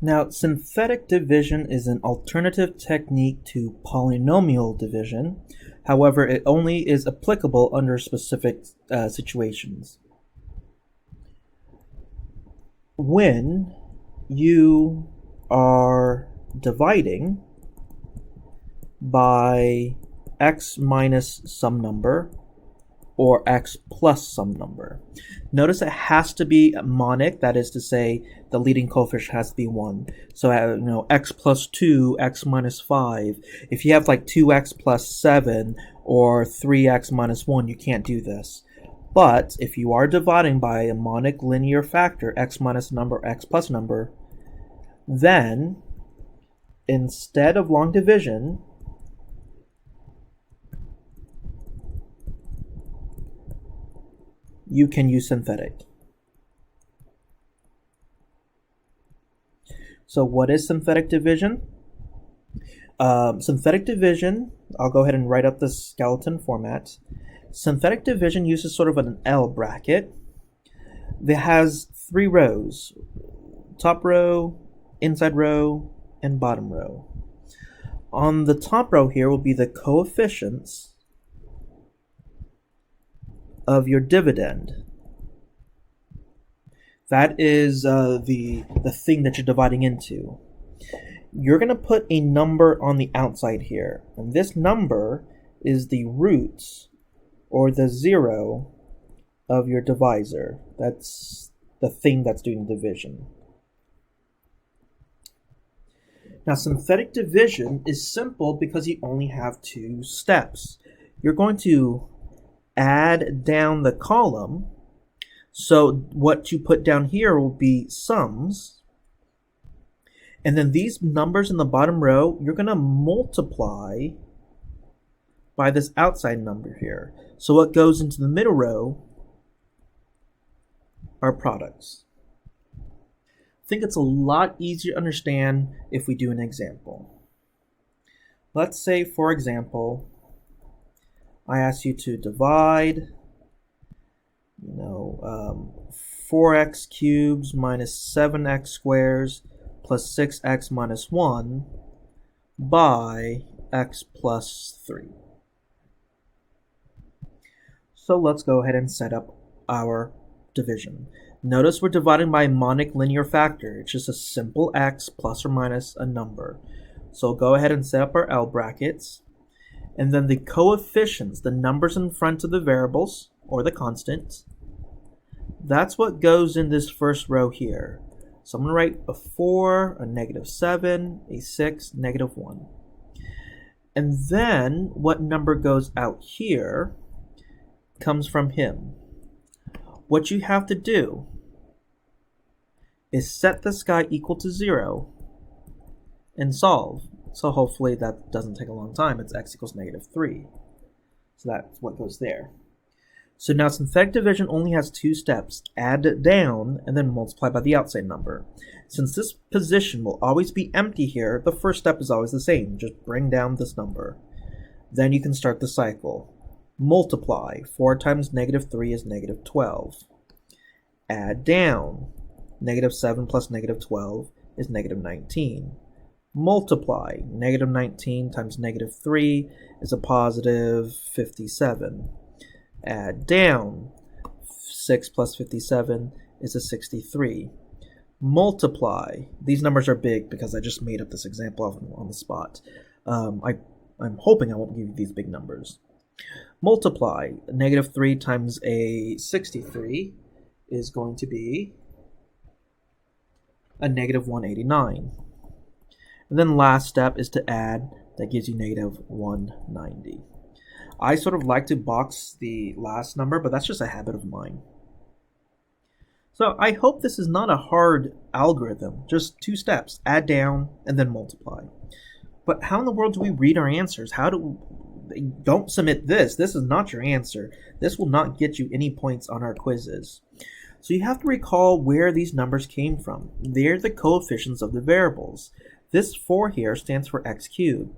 Now, synthetic division is an alternative technique to polynomial division. However, it only is applicable under specific situations. When you are dividing by x minus some number or x plus some number. Notice it has to be monic, that is to say the leading coefficient has to be 1. So x plus 2, x minus 5. If you have like 2x plus 7 or 3x minus 1, you can't do this. But if you are dividing by a monic linear factor, x minus number, x plus number, then instead of long division, you can use synthetic. So what is synthetic division? Synthetic division, I'll go ahead and write up the skeleton format. Synthetic division uses sort of an L bracket that has 3 rows: top row, inside row, and bottom row. On the top row here will be the coefficients of your dividend. That is the thing that you're dividing into. You're going to put a number on the outside here, and this number is the roots or the 0 of your divisor. That's the thing that's doing the division. Now, synthetic division is simple because you only have 2 steps. You're going to add down the column, so what you put down here will be sums, and then these numbers in the bottom row you're going to multiply by this outside number here. So what goes into the middle row are products. I think it's a lot easier to understand if we do an example. Let's say, for example, I ask you to divide 4x cubes minus 7x squares plus 6x minus 1 by x plus 3. So let's go ahead and set up our division. Notice we're dividing by a monic linear factor. It's just a simple x plus or minus a number. So go ahead and set up our L brackets. And then the coefficients, the numbers in front of the variables, or the constants, that's what goes in this first row here. So I'm going to write a 4, a -7, a 6, -1. And then what number goes out here comes from him. What you have to do is set this guy equal to 0 and solve. So hopefully that doesn't take a long time. It's x equals -3. So that's what goes there. So now synthetic division only has 2 steps: add down and then multiply by the outside number. Since this position will always be empty here, the first step is always the same. Just bring down this number. Then you can start the cycle. Multiply. 4 times -3 is -12. Add down. -7 plus -12 is -19. Multiply. -19 times -3 is a positive 57. Add down. 6 plus 57 is a 63. Multiply. These numbers are big because I just made up this example on the spot. I'm hoping I won't give you these big numbers. Multiply. -3 times a 63 is going to be a -189. And then last step is to add. That gives you -190. I sort of like to box the last number, but that's just a habit of mine. So I hope this is not a hard algorithm, just 2 steps: add down and then multiply. But how in the world do we read our answers? Don't submit this. This is not your answer. This will not get you any points on our quizzes. So you have to recall where these numbers came from. They're the coefficients of the variables. This 4 here stands for x cubed.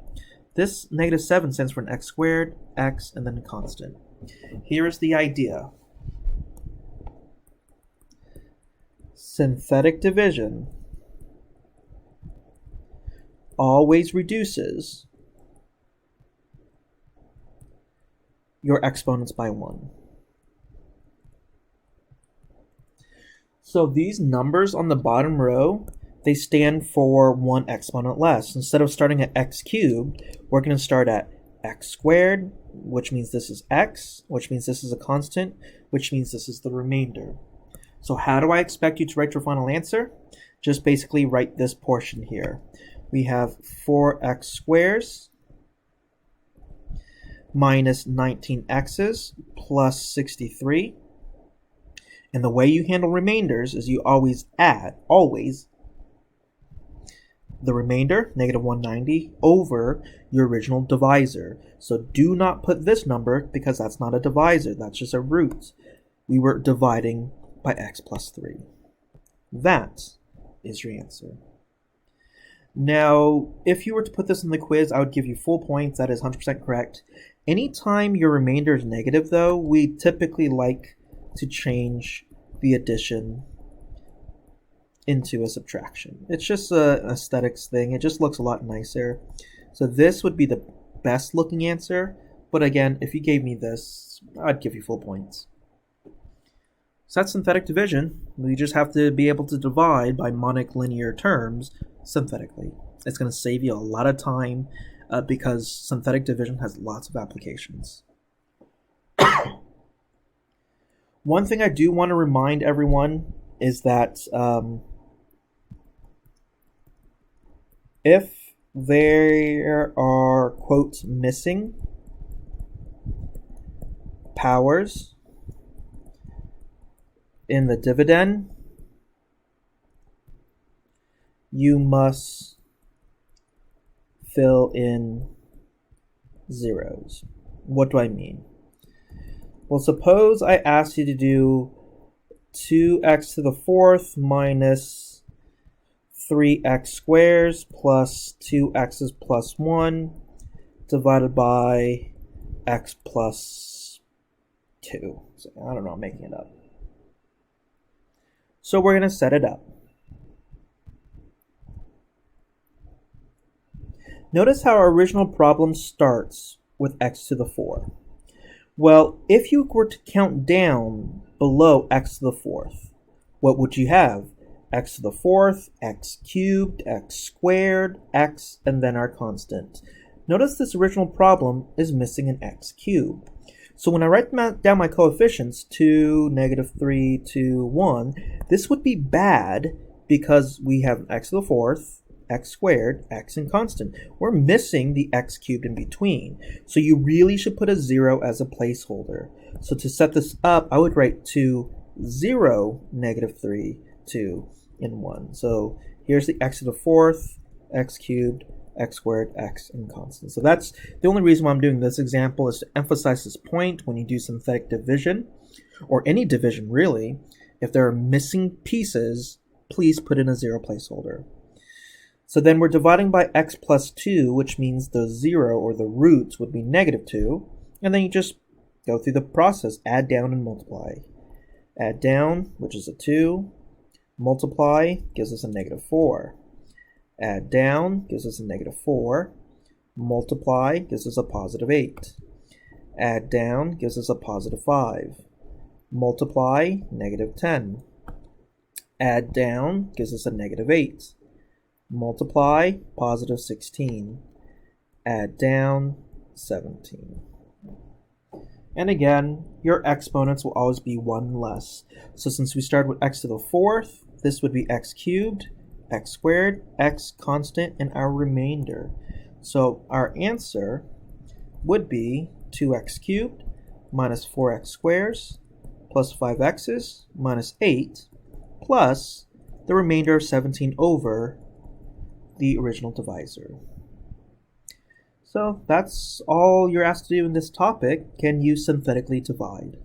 This -7 stands for an x squared, x, and then a constant. Here is the idea. Synthetic division always reduces your exponents by 1. So these numbers on the bottom row, they stand for one exponent less. Instead of starting at x cubed, we're going to start at x squared, which means this is x, which means this is a constant, which means this is the remainder. So how do I expect you to write your final answer? Just basically write this portion here. We have 4x squares minus 19x's plus 63. And the way you handle remainders is you always add, the remainder, negative 190, over your original divisor. So do not put this number because that's not a divisor, that's just a root. We were dividing by x plus 3. That is your answer. Now, if you were to put this in the quiz, I would give you full points. That is 100% correct. Anytime your remainder is negative, though, we typically like to change the addition into a subtraction. It's just an aesthetics thing. It just looks a lot nicer. So this would be the best looking answer. But again, if you gave me this, I'd give you full points. So that's synthetic division. We just have to be able to divide by monic linear terms synthetically. It's going to save you a lot of time because synthetic division has lots of applications. One thing I do want to remind everyone is that if there are, quote, missing powers in the dividend, you must fill in zeros. What do I mean? Well, suppose I asked you to do 2x to the fourth minus 3x squares plus 2x's plus 1 divided by x plus 2. So, I don't know, I'm making it up. So we're going to set it up. Notice how our original problem starts with x to the 4. Well, if you were to count down below x to the fourth, what would you have? X to the fourth, x cubed, x squared, x, and then our constant. Notice this original problem is missing an x cubed. So when I write down my coefficients, 2, negative 3, 2, 1, this would be bad because we have an x to the fourth, x squared, x, and constant. We're missing the x cubed in between. So you really should put a 0 as a placeholder. So to set this up, I would write 2, 0, negative 3, 2, and 1. So here's the x to the fourth, x cubed, x squared, x, and constant. So that's the only reason why I'm doing this example is to emphasize this point when you do synthetic division, or any division really. If there are missing pieces, please put in a 0 placeholder. So then we're dividing by x plus 2, which means the 0 or the roots would be negative 2. And then you just go through the process, add down and multiply. Add down, which is a 2. Multiply gives us a negative 4. Add down gives us a negative 4. Multiply gives us a positive 8. Add down gives us a positive 5. Multiply, negative 10. Add down gives us a negative 8. Multiply, positive 16. Add down, 17. And again, your exponents will always be 1 less. So since we started with x to the fourth, this would be x cubed, x squared, x constant, and our remainder. So our answer would be 2x cubed minus 4x squares plus 5x's minus 8 plus the remainder of 17 over the original divisor. So that's all you're asked to do in this topic. Can you synthetically divide?